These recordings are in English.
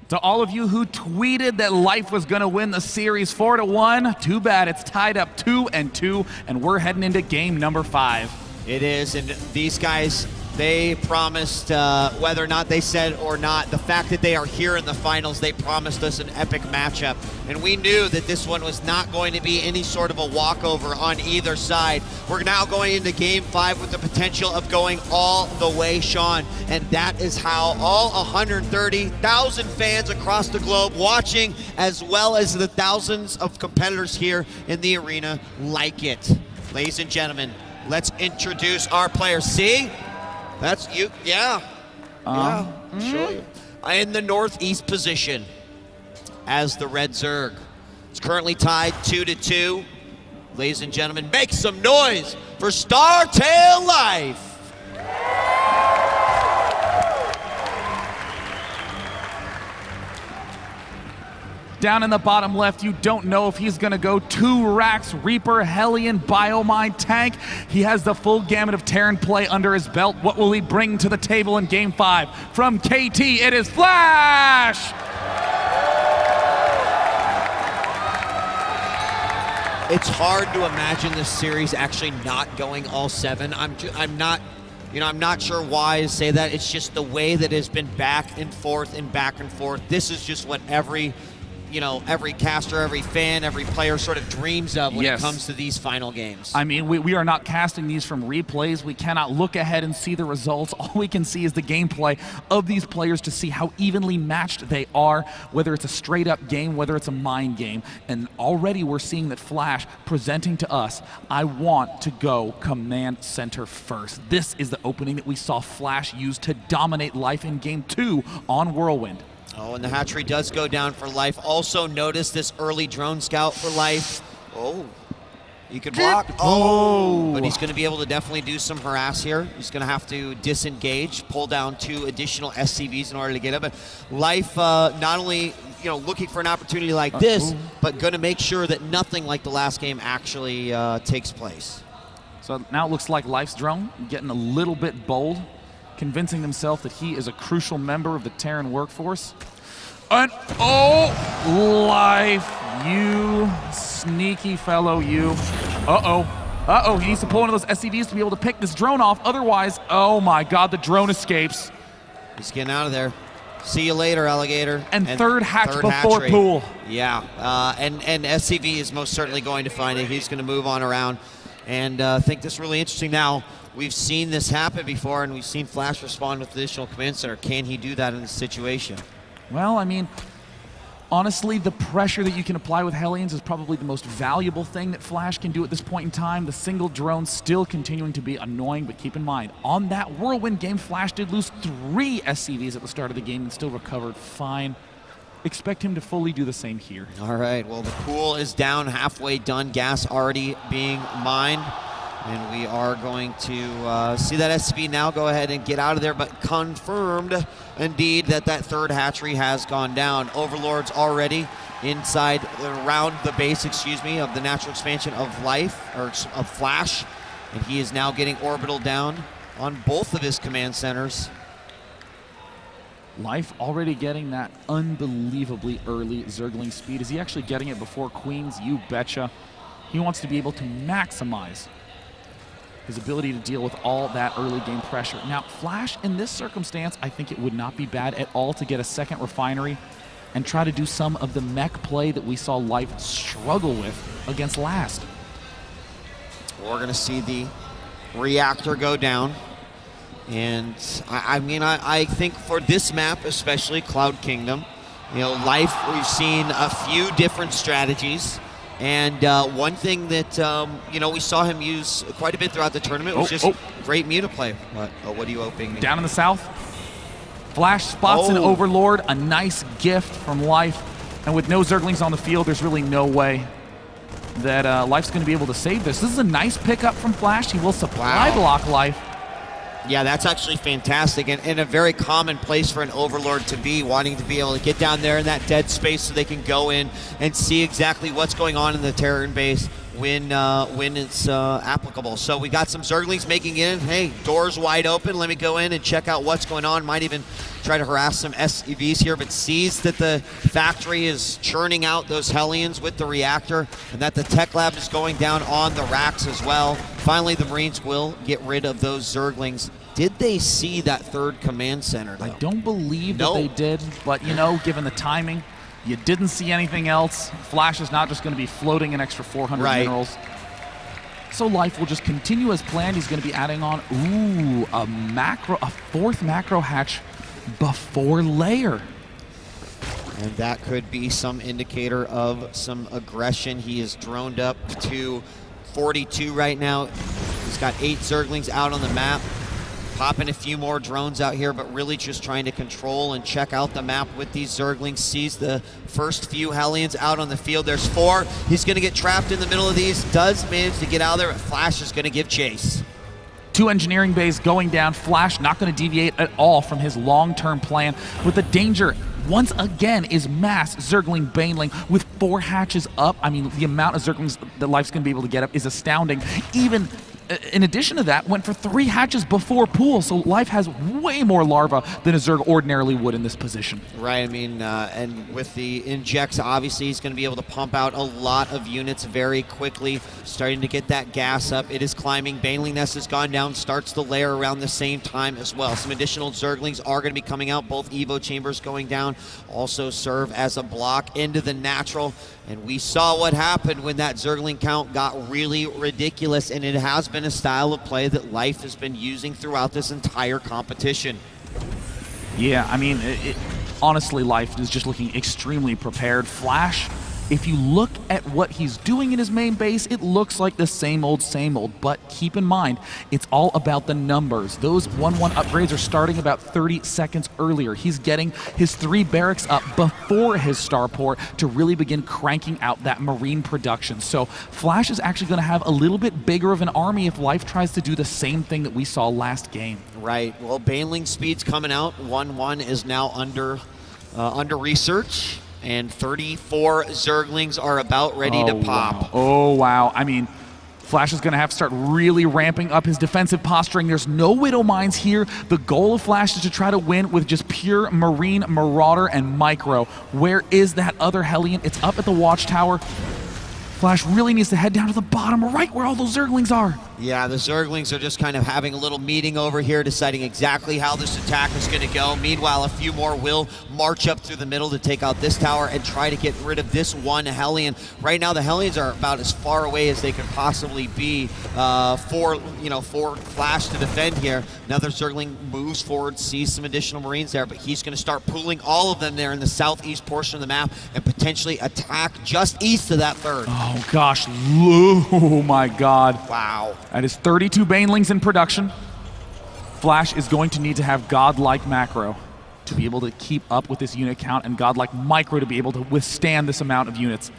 To all of you who tweeted that Life was going to win the series 4-1, too bad. It's tied up 2-2, and we're heading into game number 5. It is, and these guys, they promised, whether or not they said or not, the fact that they are here in the finals, they promised us an epic matchup. And we knew that this one was not going to be any sort of a walkover on either side. We're now going into game 5 with the potential of going all the way, Sean. And that is how all 130,000 fans across the globe watching, as well as the thousands of competitors here in the arena, like it. Ladies and gentlemen, let's introduce our players. See? That's you, yeah. Show you. In the northeast position as the Red Zerg. It's currently tied 2-2. Ladies and gentlemen, make some noise for StarTale Life. Down in the bottom left, you don't know if he's gonna go 2 racks, Reaper, Hellion, Biomine, Tank. He has the full gamut of Terran play under his belt. What will he bring to the table in game 5? From KT, it is Flash! It's hard to imagine this series actually not going all 7. I'm not sure why I say that. It's just the way that it's been back and forth and back and forth. This is just what every caster, every fan, every player sort of dreams of when it comes to these final games. I mean, we are not casting these from replays. We cannot look ahead and see the results. All we can see is the gameplay of these players to see how evenly matched they are, whether it's a straight-up game, whether it's a mind game. And already we're seeing that Flash presenting to us, I want to go command center first. This is the opening that we saw Flash use to dominate Life in game 2 on Whirlwind. Oh, and the hatchery does go down for Life. Also notice this early drone scout for Life. Oh, he could block. Oh, but he's going to be able to definitely do some harass here. He's going to have to disengage, pull down 2 additional SCVs in order to get it. But Life not only looking for an opportunity like this, but going to make sure that nothing like the last game actually takes place. So now it looks like Life's drone getting a little bit bold, convincing himself that he is a crucial member of the Terran workforce. And Life, you sneaky fellow, you. He needs to pull one of those SCVs to be able to pick this drone off. Otherwise, oh my God, the drone escapes. He's getting out of there. See you later, alligator. And third hatch before pool. Yeah, and SCV is most certainly going to find it. He's going to move on around. And I think this is really interesting now. We've seen this happen before, and we've seen Flash respond with additional command center. Can he do that in this situation? Well, I mean, honestly, the pressure that you can apply with Hellions is probably the most valuable thing that Flash can do at this point in time. The single drone still continuing to be annoying, but keep in mind, on that Whirlwind game, Flash did lose 3 SCVs at the start of the game and still recovered fine. Expect him to fully do the same here. All right, well, the pool is down, halfway done. Gas already being mined. And we are going to see that SCV now go ahead and get out of there, but confirmed indeed that third hatchery has gone down. Overlord's already inside, around the base, of the natural expansion of Life, or of Flash. And he is now getting orbital down on both of his command centers. Life already getting that unbelievably early Zergling speed. Is he actually getting it before Queens? You betcha. He wants to be able to maximize his ability to deal with all that early game pressure. Now, Flash, in this circumstance, I think it would not be bad at all to get a second refinery and try to do some of the mech play that we saw Life struggle with against last. We're going to see the reactor go down. And I think for this map, especially Cloud Kingdom, Life, we've seen a few different strategies. And one thing that, we saw him use quite a bit throughout the tournament was just great Muta play. What are you hoping? Down in the south, Flash spots an Overlord, a nice gift from Life. And with no Zerglings on the field, there's really no way that Life's going to be able to save this. This is a nice pickup from Flash. He will supply block Life. Yeah, that's actually fantastic, and a very common place for an Overlord to be, wanting to be able to get down there in that dead space so they can go in and see exactly what's going on in the Terran base. when it's applicable. So we got some Zerglings making in. Hey, doors wide open. Let me go in and check out what's going on. Might even try to harass some SCVs here, but sees that the factory is churning out those Hellions with the reactor, and that the tech lab is going down on the racks as well. Finally, the Marines will get rid of those Zerglings. Did they see that third command center, though? I don't believe that they did, but you know, given the timing, you didn't see anything else. Flash is not just going to be floating an extra 400 minerals. So Life will just continue as planned. He's going to be adding on, a fourth macro hatch before layer. And that could be some indicator of some aggression. He is droned up to 42 right now. He's got 8 Zerglings out on the map. Popping a few more drones out here, but really just trying to control and check out the map with these Zerglings. Sees the first few Hellions out on the field. There's 4. He's going to get trapped in the middle of these. Does manage to get out of there, but Flash is going to give chase. 2 engineering bays going down. Flash not going to deviate at all from his long-term plan, with the danger once again is mass Zergling Baneling with 4 hatches up. I mean, the amount of Zerglings that Life's going to be able to get up is astounding. Even in addition to that, went for 3 hatches before pool, so Life has way more larva than a Zerg ordinarily would in this position. Right, I mean, and with the injects, obviously he's going to be able to pump out a lot of units very quickly, starting to get that gas up. It is climbing. Baneling Nest has gone down, starts the lair around the same time as well. Some additional Zerglings are going to be coming out, both Evo chambers going down, also serve as a block into the natural. And we saw what happened when that Zergling count got really ridiculous, and it has been a style of play that Life has been using throughout this entire competition. Yeah, I mean, honestly, Life is just looking extremely prepared. Flash, if you look at what he's doing in his main base, it looks like the same old, but keep in mind, it's all about the numbers. Those 1-1 upgrades are starting about 30 seconds earlier. He's getting his 3 barracks up before his starport to really begin cranking out that Marine production. So Flash is actually going to have a little bit bigger of an army if Life tries to do the same thing that we saw last game. Right, well, Baneling speed's coming out. 1-1 is now under research. And 34 Zerglings are about ready to pop. Wow. Oh, wow. I mean, Flash is going to have to start really ramping up his defensive posturing. There's no Widow Mines here. The goal of Flash is to try to win with just pure Marine, Marauder, and Micro. Where is that other Hellion? It's up at the Watchtower. Flash really needs to head down to the bottom right where all those Zerglings are. Yeah, the Zerglings are just kind of having a little meeting over here, deciding exactly how this attack is going to go. Meanwhile, a few more will march up through the middle to take out this tower and try to get rid of this one Hellion. Right now, the Hellions are about as far away as they can possibly be for Flash to defend here. Another Zergling moves forward, sees some additional Marines there, but he's going to start pooling all of them there in the southeast portion of the map and potentially attack just east of that third. Oh, gosh. Oh, my God. Wow. That is 32 Banelings in production. Flash is going to need to have godlike macro to be able to keep up with this unit count, and godlike micro to be able to withstand this amount of units.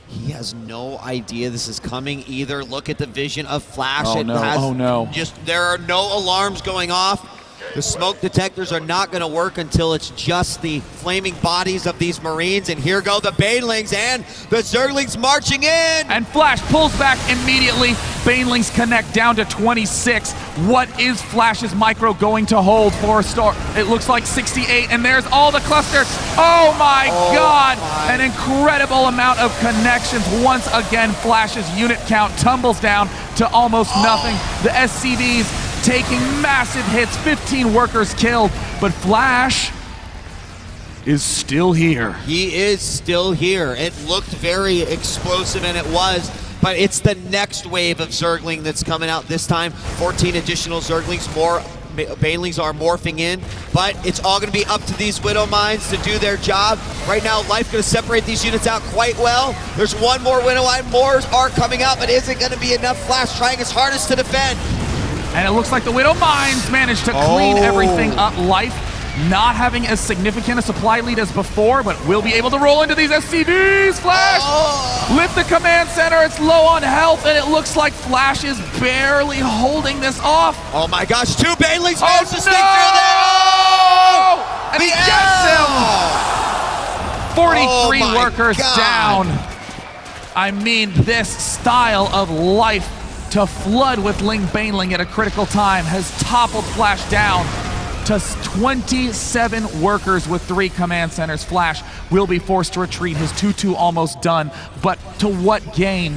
He has no idea this is coming either. Look at the vision of Flash. Oh, no. There are no alarms going off. The smoke detectors are not going to work until it's just the flaming bodies of these Marines. And here go the Banelings and the Zerglings marching in. And Flash pulls back immediately. Banelings connect down to 26. What is Flash's micro going to hold for a start? It looks like 68, and there's all the cluster. Oh my God! An incredible amount of connections. Once again, Flash's unit count tumbles down to almost nothing. The SCVs taking massive hits, 15 workers killed, but Flash is still here. He is still here. It looked very explosive, and it was, but it's the next wave of Zergling that's coming out this time. 14 additional Zerglings, more Banelings are morphing in, but it's all going to be up to these Widow Mines to do their job. Right now, Life going to separate these units out quite well. There's one more Widow Mine, more are coming out, but isn't going to be enough. Flash trying his hardest to defend. And it looks like the Widow Mines managed to clean everything up. Life not having as significant a supply lead as before, but will be able to roll into these SCVs. Flash! Lift the command center. It's low on health, and it looks like Flash is barely holding this off. Oh my gosh, 2 Banelings managed to sneak through there! And he gets him! 43 workers down. I mean, this style of life to flood with Ling Baneling at a critical time has toppled Flash down to 27 workers with 3 command centers. Flash will be forced to retreat. His 2-2 almost done, but to what gain?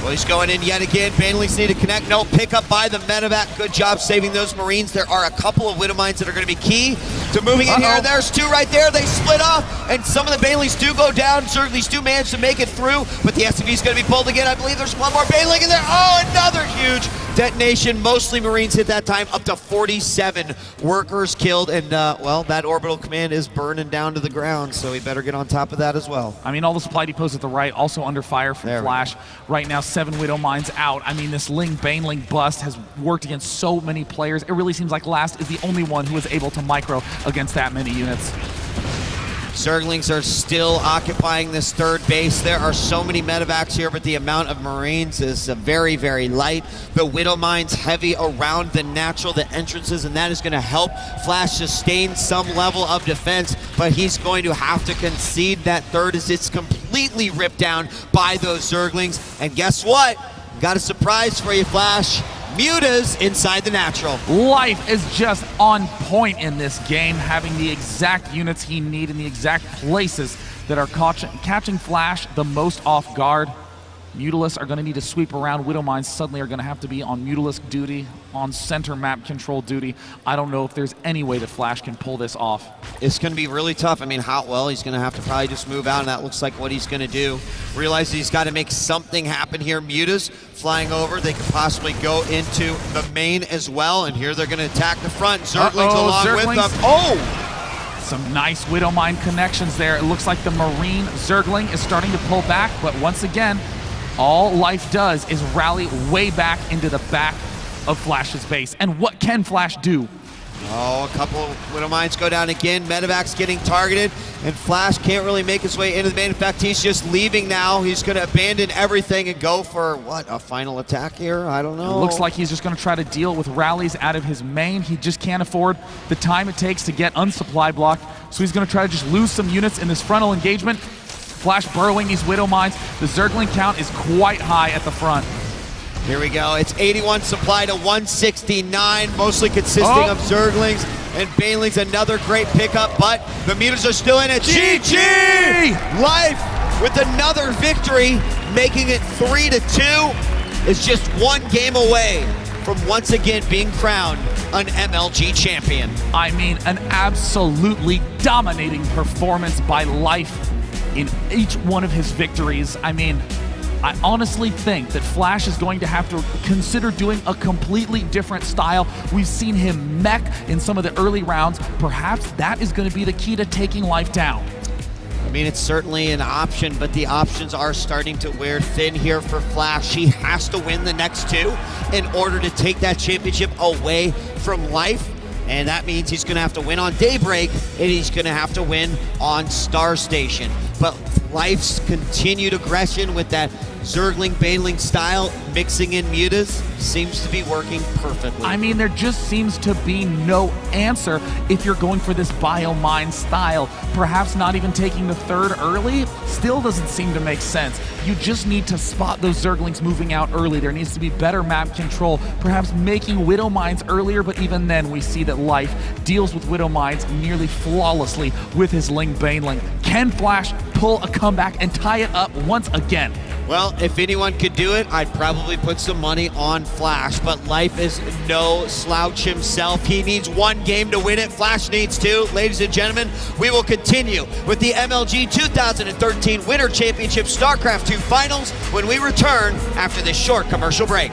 Well, he's going in yet again. Banelings need to connect. No pickup by the medevac. Good job saving those Marines. There are a couple of Widow Mines that are going to be key to moving in here. There's 2 right there. They split off, and some of the Banelings do go down. Zerglings do manage to make it through, but the SCV is going to be pulled again. I believe there's one more Baneling in there. Oh, another huge detonation. Mostly Marines hit that time. Up to 47 workers killed, and well, that orbital command is burning down to the ground, so we better get on top of that as well. I mean, all the supply depots at the right also under fire from Flash. Right now, 7 Widow Mines out. I mean, this Ling Baneling bust has worked against so many players. It really seems like Last is the only one who is able to micro against that many units. Zerglings are still occupying this 3rd base. There are so many medevacs here, but the amount of Marines is very, very light. The Widow Mines heavy around the natural, the entrances, and that is going to help Flash sustain some level of defense, but he's going to have to concede that 3rd as it's completely ripped down by those Zerglings. And guess what? Got a surprise for you, Flash. Mutas inside the natural. Life is just on point in this game, having the exact units he needs in the exact places that are catching Flash the most off guard. Mutalisk are going to need to sweep around. Widow Mines suddenly are going to have to be on Mutalisk duty, on center map control duty. I don't know if there's any way that Flash can pull this off. It's going to be really tough. I mean, Hotwell, he's going to have to probably just move out, and that looks like what he's going to do. Realize he's got to make something happen here. Mutas flying over. They could possibly go into the main as well, and here they're going to attack the front. Zerglings along with them. Oh! Some nice Widow Mine connections there. It looks like the Marine Zergling is starting to pull back, but once again, all Life does is rally way back into the back of Flash's base. And what can Flash do? Oh, a couple of Widow Mines go down again. Medevac's getting targeted, and Flash can't really make his way into the main. In fact, he's just leaving now. He's going to abandon everything and go for, what, a final attack here? I don't know. It looks like he's just going to try to deal with rallies out of his main. He just can't afford the time it takes to get unsupply blocked, so he's going to try to just lose some units in this frontal engagement. Flash burrowing these Widow Mines. The Zergling count is quite high at the front. Here we go. It's 81 supply to 169, mostly consisting of Zerglings and Banelings. Another great pickup, but the Mutas are still in it. GG! Life with another victory, making it 3-2. Is just one game away from once again being crowned an MLG champion. I mean, an absolutely dominating performance by Life in each one of his victories. I mean, I honestly think that Flash is going to have to consider doing a completely different style. We've seen him mech in some of the early rounds. Perhaps that is going to be the key to taking Life down. I mean, it's certainly an option, but the options are starting to wear thin here for Flash. He has to win the next 2 in order to take that championship away from Life. And that means he's going to have to win on Daybreak, and he's going to have to win on Star Station. But Life's continued aggression with that Zergling Baneling style, mixing in Mutas, seems to be working perfectly. I mean, there just seems to be no answer if you're going for this Biomine style. Perhaps not even taking the 3rd early still doesn't seem to make sense. You just need to spot those Zerglings moving out early. There needs to be better map control, perhaps making Widow Mines earlier, but even then we see that Life deals with Widow Mines nearly flawlessly with his Ling Baneling. Can Flash pull a comeback and tie it up once again? Well, if anyone could do it, I'd probably put some money on Flash, but Life is no slouch himself. He needs one game to win it. Flash needs 2. Ladies and gentlemen, we will continue with the MLG 2013 Winter Championship StarCraft 2 Finals when we return after this short commercial break.